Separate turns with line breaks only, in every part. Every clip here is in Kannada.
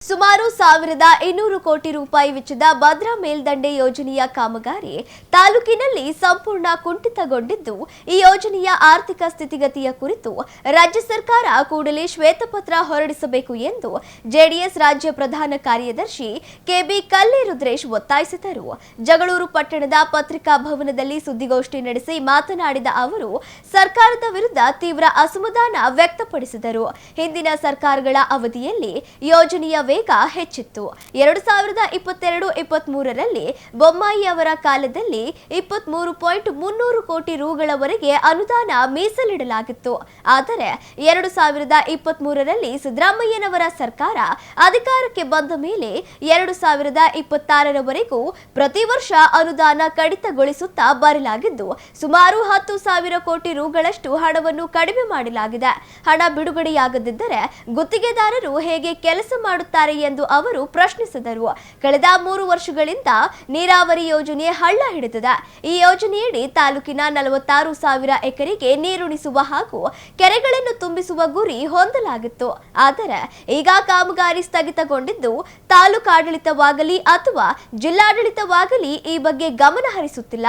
ಸುಮಾರು 1200 ಕೋಟಿ ರೂಪಾಯಿ ವೆಚ್ಚದ ಭದ್ರಾ ಮೇಲ್ದಂಡೆ ಯೋಜನೆಯ ಕಾಮಗಾರಿ ತಾಲೂಕಿನಲ್ಲಿ ಸಂಪೂರ್ಣ ಕುಂಠಿತಗೊಂಡಿದ್ದು, ಈ ಯೋಜನೆಯ ಆರ್ಥಿಕ ಸ್ಥಿತಿಗತಿಯ ಕುರಿತು ರಾಜ್ಯ ಸರ್ಕಾರ ಕೂಡಲೇ ಶ್ವೇತಪತ್ರ ಹೊರಡಿಸಬೇಕು ಎಂದು ಜೆಡಿಎಸ್ ರಾಜ್ಯ ಪ್ರಧಾನ ಕಾರ್ಯದರ್ಶಿ ಕೆಬಿ ಕಲ್ಲಿರುದ್ರೇಶ್ ಒತ್ತಾಯಿಸಿದರು. ಜಗಳೂರು ಪಟ್ಟಣದ ಪತ್ರಿಕಾ ಭವನದಲ್ಲಿ ಸುದ್ದಿಗೋಷ್ಠಿ ನಡೆಸಿ ಮಾತನಾಡಿದ ಅವರು, ಸರ್ಕಾರದ ವಿರುದ್ಧ ತೀವ್ರ ಅಸಮಾಧಾನ ವ್ಯಕ್ತಪಡಿಸಿದರು. ಹಿಂದಿನ ಸರ್ಕಾರಗಳ ಅವಧಿಯಲ್ಲಿ ಯೋಜನೆಯ ವೇಗ ಹೆಚ್ಚಿತ್ತು. 2022-23ರಲ್ಲಿ ಬೊಮ್ಮಾಯಿ ಅವರ ಕಾಲದಲ್ಲಿ 23.300 ಕೋಟಿ ರೂಗಳವರೆಗೆ ಅನುದಾನ ಮೀಸಲಿಡಲಾಗಿತ್ತು. ಆದರೆ 2023ರಲ್ಲಿ ಸಿದ್ದರಾಮಯ್ಯನವರ ಸರ್ಕಾರ ಅಧಿಕಾರಕ್ಕೆ ಬಂದ ಮೇಲೆ 2026ರವರೆಗೂ ಪ್ರತಿ ವರ್ಷ ಅನುದಾನ ಕಡಿತಗೊಳಿಸುತ್ತಾ ಬರಲಾಗಿದ್ದು, ಸುಮಾರು 10,000 ಕೋಟಿ ರೂಗಳಷ್ಟು ಹಣವನ್ನು ಕಡಿಮೆ ಮಾಡಲಾಗಿದೆ. ಹಣ ಬಿಡುಗಡೆಯಾಗದಿದ್ದರೆ ಗುತ್ತಿಗೆದಾರರು ಹೇಗೆ ಕೆಲಸ ಮಾಡುತ್ತಾರೆ ಎಂದು ಅವರು ಪ್ರಶ್ನಿಸಿದರು. ಕಳೆದ 3 ವರ್ಷಗಳಿಂದ ನೀರಾವರಿ ಯೋಜನೆ ಹಳ್ಳ ಹಿಡಿದಿದೆ. ಈ ಯೋಜನೆಯಡಿ ತಾಲೂಕಿನ 46,000 ಎಕರೆಗೆ ನೀರುಣಿಸುವ ಹಾಗೂ ಕೆರೆಗಳನ್ನು ತುಂಬಿಸುವ ಗುರಿ ಹೊಂದಲಾಗಿತ್ತು. ಆದರೆ ಈಗ ಕಾಮಗಾರಿ ಸ್ಥಗಿತಗೊಂಡಿದ್ದು, ತಾಲೂಕಾಡಳಿತವಾಗಲಿ ಅಥವಾ ಜಿಲ್ಲಾಡಳಿತವಾಗಲಿ ಈ ಬಗ್ಗೆ ಗಮನ ಹರಿಸುತ್ತಿಲ್ಲ.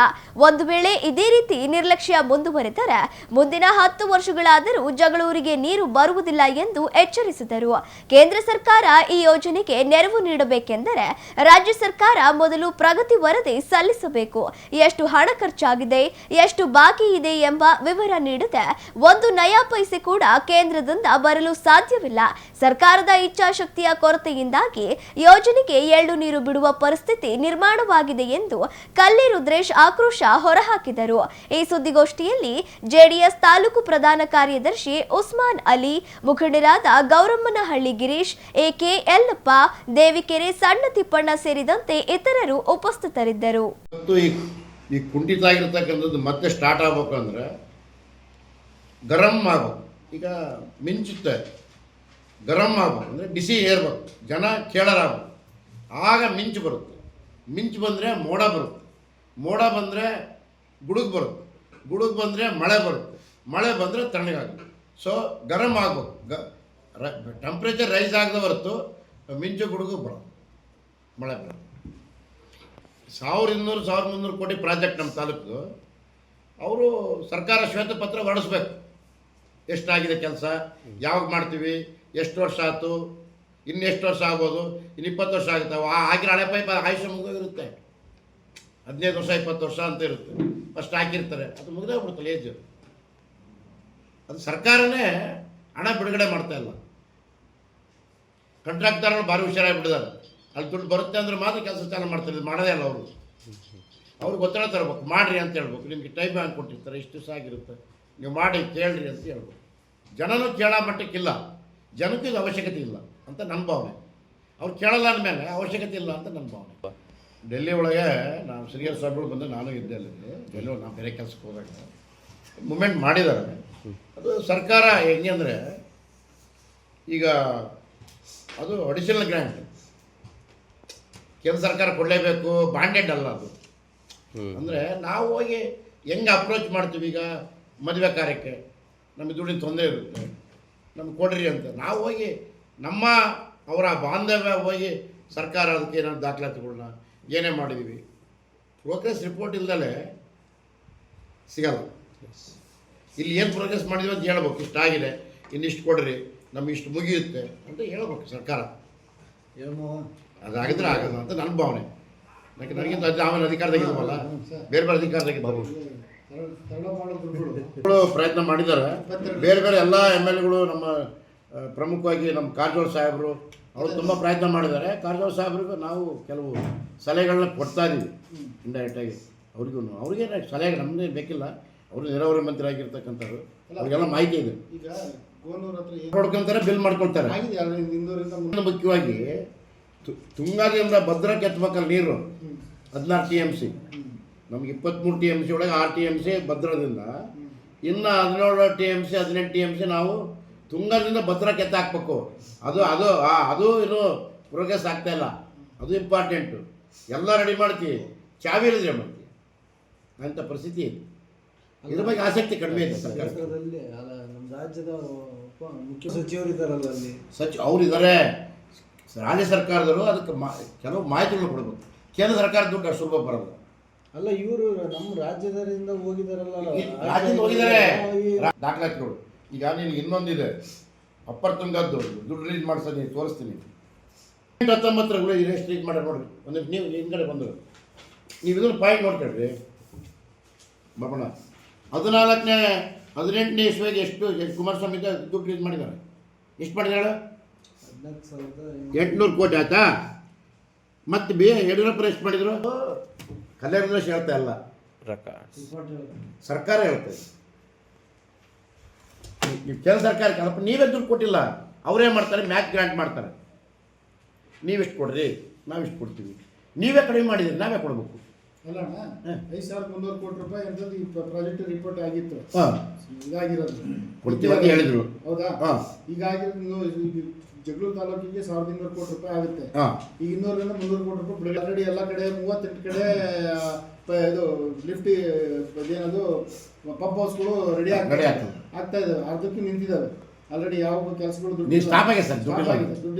ಒಂದು ವೇಳೆ ಇದೇ ರೀತಿ ನಿರ್ಲಕ್ಷ್ಯ ಮುಂದುವರೆದರೆ ಮುಂದಿನ 10 ವರ್ಷಗಳಾದರೂ ಜಗಳೂರಿಗೆ ನೀರು ಬರುವುದಿಲ್ಲ ಎಂದು ಎಚ್ಚರಿಸಿದರು. ಕೇಂದ್ರ ಸರ್ಕಾರ ಈ ಯೋಜನೆಗೆ ನೆರವು ನೀಡಬೇಕೆಂದರೆ ರಾಜ್ಯ ಸರ್ಕಾರ ಮೊದಲು ಪ್ರಗತಿ ವರದಿ ಸಲ್ಲಿಸಬೇಕು. ಎಷ್ಟು ಹಣ ಖರ್ಚಾಗಿದೆ, ಎಷ್ಟು ಬಾಕಿ ಇದೆ ಎಂಬ ವಿವರ ನೀಡದೆ ಒಂದು ನಯಾ ಪೈಸೆ ಕೂಡ ಕೇಂದ್ರದಿಂದ ಬರಲು ಸಾಧ್ಯವಿಲ್ಲ. ಸರ್ಕಾರದ ಇಚ್ಛಾಶಕ್ತಿಯ ಕೊರತೆಯಿಂದಾಗಿ ಯೋಜನೆಗೆ ಎಳ್ಳು ನೀರು ಬಿಡುವ ಪರಿಸ್ಥಿತಿ ನಿರ್ಮಾಣವಾಗಿದೆ ಎಂದು ಕಲ್ಲಿರುದ್ರೇಶ್ ಆಕ್ರೋಶ ಹೊರಹಾಕಿದರು. ಈ ಸುದ್ದಿಗೋಷ್ಠಿಯಲ್ಲಿ ಜೆಡಿಎಸ್ ತಾಲೂಕು ಪ್ರಧಾನ ಕಾರ್ಯದರ್ಶಿ ಉಸ್ಮಾನ್ ಅಲಿ, ಮುಖಂಡರಾದ ಗೌರಮ್ಮನಹಳ್ಳಿ ಗಿರೀಶ್, ಎಕೆ ಯಲ್ಲಪ್ಪ, ದೇವಿಕೆರೆ ಸಣ್ಣ ತಿಪ್ಪಣ್ಣ ಸೇರಿದಂತೆ ಇತರರು ಉಪಸ್ಥಿತರಿದ್ದರು.
ಈ ಕುಂಠಿತ ಆಗಿರ್ತಕ್ಕಂಥದ್ದು ಮತ್ತೆ ಸ್ಟಾರ್ಟ್ ಆಗ್ಬೇಕು ಅಂದ್ರೆ ಗರಂ ಆಗ್ಬೇಕು. ಈಗ ಮಿಂಚುತ್ತೆ, ಗರಂ ಆಗ್ಬೇಕು ಅಂದರೆ ಬಿಸಿ ಏರ್ಬೇಕು, ಜನ ಕೇಳರಾಗಬೇಕು. ಆಗ ಮಿಂಚು ಬರುತ್ತೆ. ಮಿಂಚು ಬಂದರೆ ಮೋಡ ಬರುತ್ತೆ, ಮೋಡ ಬಂದರೆ ಗುಡುಗು ಬರುತ್ತೆ, ಗುಡುಗು ಬಂದರೆ ಮಳೆ ಬರುತ್ತೆ, ಮಳೆ ಬಂದರೆ ತಣ್ಣಗಾಗುತ್ತೆ. ಸೊ ಗರಂ ಆಗ್ಬೇಕು. ಟೆಂಪ್ರೇಚರ್ ರೈಸ್ ಆಗದೆ ಹೊರತು ಮಿಂಚು ಗುಡುಗು ಬರೋದು, ಮಳೆ ಬರೋದು. 1,200-1,300 ಕೋಟಿ ಪ್ರಾಜೆಕ್ಟ್ ನಮ್ಮ ತಾಲೂಕು. ಅವರು ಸರ್ಕಾರ ಶ್ವೇತಪತ್ರ ಹೊರಡಿಸ್ಬೇಕು. ಎಷ್ಟಾಗಿದೆ ಕೆಲಸ, ಯಾವಾಗ ಮಾಡ್ತೀವಿ, ಎಷ್ಟು ವರ್ಷ ಆಯ್ತು, ಇನ್ನೆಷ್ಟು ವರ್ಷ ಆಗ್ಬೋದು, ಇನ್ನು 20 ವರ್ಷ ಆಗುತ್ತಾವೆ. ಆಗಿರೋ ಹಳೆ ಪೈಪ್ ಆಯುಷ್ಯ ಮುಗಿದೋಗಿರುತ್ತೆ. 15 ವರ್ಷ 20 ವರ್ಷ ಅಂತ ಇರುತ್ತೆ. ಫಸ್ಟ್ ಹಾಕಿರ್ತಾರೆ, ಅದು ಮುಗಿದೇ ಹೋಗ್ಬಿಡುತ್ತಲ್ಲ ಏಜ್. ಅದು ಸರ್ಕಾರನೇ ಹಣ ಬಿಡುಗಡೆ ಮಾಡ್ತಾ ಇಲ್ಲ. ಕಾಂಟ್ರಾಕ್ಟರ್ಗಳು ಭಾರಿ ಹುಷಾರಾಗಿಬಿಟ್ಟಿದ್ದಾರೆ. ಅಲ್ಲಿ ದುಡ್ಡು ಬರುತ್ತೆ ಅಂದರೆ ಮಾತ್ರ ಕೆಲಸ ಚಾಲು ಮಾಡ್ತಾರೆ. ಇದು ಮಾಡೋದೇ ಅಲ್ಲ ಅವರು. ಅವ್ರಿಗೆ ಒತ್ತಡ ತರಬೇಕು, ಮಾಡಿರಿ ಅಂತ ಹೇಳ್ಬೇಕು. ನಿಮಗೆ ಟೈಮ್ ಹ್ಯಾಂಗ್ ಕೊಟ್ಟಿರ್ತಾರೆ, ಇಷ್ಟು ದಿವಸ ಆಗಿರುತ್ತೆ, ನೀವು ಮಾಡಿ ಕೇಳ್ರಿ ಅಂತ ಹೇಳ್ಬೇಕು. ಜನನೂ ಕೇಳೋ ಮಟ್ಟಕ್ಕಿಲ್ಲ, ಜನಕ್ಕೂ ಇದು ಅವಶ್ಯಕತೆ ಇಲ್ಲ ಅಂತ ನನ್ನ ಭಾವನೆ. ಅವ್ರು ಕೇಳಲ್ಲ ಅಂದಮೇಲೆ ಅವಶ್ಯಕತೆ ಇಲ್ಲ ಅಂತ ನನ್ನ ಭಾವನೆ. ಡೆಲ್ಲಿ ಒಳಗೆ ನಾವು ಶ್ರೀಯರ್ ಸಾಹೇಬ್ಗಳು ಬಂದು ನಾನು ಇದ್ದೆ ಅಲ್ಲಿ. ಡೆಲ್ಲಿ ನಾವು ಬೇರೆ ಕೆಲಸಕ್ಕೆ ಹೋದಾಗ ಮೂಮೆಂಟ್ ಮಾಡಿದ್ದಾರೆ. ಅದು ಸರ್ಕಾರ ಹೆಂಗೆ ಅಂದರೆ, ಈಗ ಅದು ಅಡಿಷನಲ್ ಗ್ರ್ಯಾಂಟ್ ಕೇಂದ್ರ ಸರ್ಕಾರ ಕೊಡಲೇಬೇಕು, ಬಾಂಡೆಡ್ ಅಲ್ಲ ಅದು. ಅಂದರೆ ನಾವು ಹೋಗಿ ಹೆಂಗೆ ಅಪ್ರೋಚ್ ಮಾಡ್ತೀವಿ. ಈಗ ಮದುವೆ ಕಾರ್ಯಕ್ಕೆ ನಮಗೆ ದುಡ್ಡಿನ ತೊಂದರೆ ಇರುತ್ತೆ, ನಮ್ಗೆ ಕೊಡ್ರಿ ಅಂತ ನಾವು ಹೋಗಿ ನಮ್ಮ ಅವರ ಬಾಂಧವ್ಯ ಹೋಗಿ ಸರ್ಕಾರ ಅದಕ್ಕೆ ಏನಾದ್ರು ದಾಖಲಾತಿಗಳನ್ನ ಏನೇ ಮಾಡಿದ್ದೀವಿ, ಪ್ರೋಗ್ರೆಸ್ ರಿಪೋರ್ಟ್ ಇಲ್ದಲೇ ಸಿಗಲ್ಲ. ಇಲ್ಲಿ ಏನು ಪ್ರೋಗ್ರೆಸ್ ಮಾಡಿದ್ವಿ ಅಂತ ಹೇಳ್ಬೇಕು. ಇಷ್ಟಾಗಿದೆ, ಇನ್ನಿಷ್ಟು ಕೊಡ್ರಿ, ನಮ್ಗೆ ಇಷ್ಟು ಮುಗಿಯುತ್ತೆ ಅಂತ ಹೇಳ್ಬೇಕು ಸರ್ಕಾರ. ಏನೋ ಅದಾಗಿದ್ರೆ ಆಗಲ್ಲ ಅಂತ ನನ್ನ ಭಾವನೆ. ಯಾಕೆ ನನಗಿಂತ ಆಮೇಲೆ ಅಧಿಕಾರದಾಗಿದ್ದವಲ್ಲ, ಬೇರೆ ಬೇರೆ ಅಧಿಕಾರದಾಗಿದ್ದವು ಪ್ರಯತ್ನ ಮಾಡಿದ್ದಾರೆ. ಬೇರೆ ಬೇರೆ ಎಲ್ಲ MLAಗಳು, ನಮ್ಮ ಪ್ರಮುಖವಾಗಿ ನಮ್ಮ ಕಾರಜೋಳ ಸಾಹೇಬರು ಅವರು ತುಂಬ ಪ್ರಯತ್ನ ಮಾಡಿದ್ದಾರೆ. ಕಾರಜೋಳ ಸಾಹೇಬ್ರಿಗೂ ನಾವು ಕೆಲವು ಸಲಹೆಗಳನ್ನ ಕೊಡ್ತಾ ಇದ್ದೀವಿ ಇಂಡೈರೆಕ್ಟಾಗಿ. ಅವ್ರಿಗೇನು ಸಲಹೆ ನಮ್ಮದೇ ಬೇಕಿಲ್ಲ. ಅವರು ನೀರಾವರಿ ಮಂತ್ರಿ ಆಗಿರ್ತಕ್ಕಂಥವ್ರು, ಅವ್ರಿಗೆಲ್ಲ ಮಾಹಿತಿ ಇದೆ. ಈಗ ನೋಡ್ಕೊತಾರೆ, ಬಿಲ್ ಮಾಡ್ಕೊಳ್ತಾರೆ. ಮುಖ್ಯವಾಗಿ ತುಂಗಾದಿಂದ ಭದ್ರಕ್ಕೆ ಎತ್ತಬೇಕಲ್ಲ ನೀರು, 16 TMC. ನಮ್ಗೆ 23 TMC ಒಳಗೆ 6 TMC ಭದ್ರದಿಂದ, ಇನ್ನು 17 TMC 18 TMC ನಾವು ತುಂಗದಿಂದ ಭದ್ರಕ್ಕೆ ಎತ್ತ ಹಾಕ್ಬೇಕು. ಅದು ಇನ್ನೂ ಪ್ರೋಗ್ರೆಸ್ ಆಗ್ತಾಯಿಲ್ಲ. ಅದು ಇಂಪಾರ್ಟೆಂಟು. ಎಲ್ಲ ರೆಡಿ ಮಾಡ್ತೀವಿ, ಚಾವಿ ಇಳಿದ್ರೆ ಮಾಡ್ತೀವಿ ಅಂಥ ಪರಿಸ್ಥಿತಿ ಇದೆ. ಇದ್ರ ಬಗ್ಗೆ ಆಸಕ್ತಿ ಕಡಿಮೆ ಇದೆ ಸರ್ಕಾರದಲ್ಲಿ.
ನಮ್ಮ ರಾಜ್ಯದ ಮುಖ್ಯ ಸಚಿವರು ಇದ್ದಾರಲ್ಲ, ಅಲ್ಲಿ
ಅವರಿದ್ದಾರೆ. ರಾಜ್ಯ ಸರ್ಕಾರದವರು ಅದಕ್ಕೆ ಕೆಲವು ಮಾಹಿತಿಗಳು ಕೊಡಬೇಕು. ಕೇಂದ್ರ ಸರ್ಕಾರ ದುಡ್ಡು ಅಷ್ಟು ಸುಲಭ ಬರೋದು.
ಅಲ್ಲ, ಇವರು ನಮ್ಮ ರಾಜ್ಯದಿಂದ ಹೋಗಿದಾರಲ್ಲ,
ರಾಜ್ಯದಿಂದ ಹೋಗಿದ್ದಾರೆ ದಾಖಲಾತಿಗಳು. ಈಗ ನಿನಗೆ ಇನ್ನೊಂದಿದೆ, ಅಪ್ಪರ್ ತುಂಗದ್ದು ದುಡ್ಡು ರಿಲೀಸ್ ಮಾಡಿಸೋ ನೀನು ತೋರಿಸ್ತೀನಿ. 19 ಎಷ್ಟು ರಿಲೀಸ್ ಮಾಡಿ ನೋಡ್ರಿ. ಒಂದು ನೀವು ಹಿಂದ್ಗಡೆ ಬಂದರು ನೀವು ಇದನ್ನು ಪಾಯಿಂಟ್ ನೋಡ್ಕೊಳ್ರಿ ಬಾಬಣ್ಣ. 18ನೇ ಇಸ್ವಿಗೆ ಎಷ್ಟು ಕುಮಾರಸ್ವಾಮಿ ದುಡ್ಡು ರಿಲೀಸ್ ಮಾಡಿದ್ದಾರೆ? ಎಷ್ಟು ಮಾಡಿದಾಳೆ? 800 ಕೋಟಿ ಆಯ್ತಾ? ಮತ್ತು ಯಡಿಯೂರಪ್ಪರು ಎಷ್ಟು ಮಾಡಿದರು? ಕಲ್ಯಾಣ ಹೇಳ್ತಾ ಇಲ್ಲ, ಸರ್ಕಾರ ಹೇಳ್ತದೆ. ನೀವು ಕೇಂದ್ರ ಸರ್ಕಾರ ಕಲ್ಪ ನೀವೇ ದುಡ್ಡು ಕೊಟ್ಟಿಲ್ಲ, ಅವರೇ ಮಾಡ್ತಾರೆ, ಮ್ಯಾಕ್ ಗ್ರಾಂಟ್ ಮಾಡ್ತಾರೆ. ನೀವೆಷ್ಟು ಕೊಡ್ರಿ, ನಾವಿಷ್ಟು ಕೊಡ್ತೀವಿ. ನೀವೇ ಕಡಿಮೆ ಮಾಡಿದ್ರಿ, ನಾವೇ ಕೊಡಬೇಕು.
ಅಲ್ಲ ಅಣ್ಣ, 5,300 ಕೋಟಿ ರೂಪಾಯಿ ಅಂತದ್ದು ಈ ಪ್ರಾಜೆಕ್ಟ್ ರಿಪೋರ್ಟ್ ಆಗಿತ್ತು.
ಹಾಂ,
ಇದಾಗಿರೋದು
ಕೊಡ್ತೀವಿ ಅಂತ ಹೇಳಿದರು.
ಹೌದಾ?
ಹಾಂ,
ಹೀಗಾಗಿ ಜಗಳೂರು ತಾಲೂಕಿಗೆ 1,200 ಕೋಟಿ ರೂಪಾಯಿ ಆಗುತ್ತೆ.
ಹಾಂ,
ಈಗ 200ರಿಂದ 300 ಕೋಟಿ ರೂಪಾಯಿ ಆಲ್ರೆಡಿ ಎಲ್ಲ ಕಡೆ 38 ಕಡೆ ಇದು ಲಿಫ್ಟ್ ಏನದು ಪಂಪ್ ಹೌಸ್ಗಳು ರೆಡಿ ಆಗ್ತಾ ಇದ್ದಾವೆ, ಅರ್ಧಕ್ಕೆ ನಿಂತಿದ್ದಾವೆ ಆಲ್ರೆಡಿ. ಯಾವ ಕೆಲಸಗಳು
ನೀವು ಸ್ಟಾಪ್ ಆಗಿದೆ ಸರ್, ದುಡ್ಡು
ದುಡ್ಡು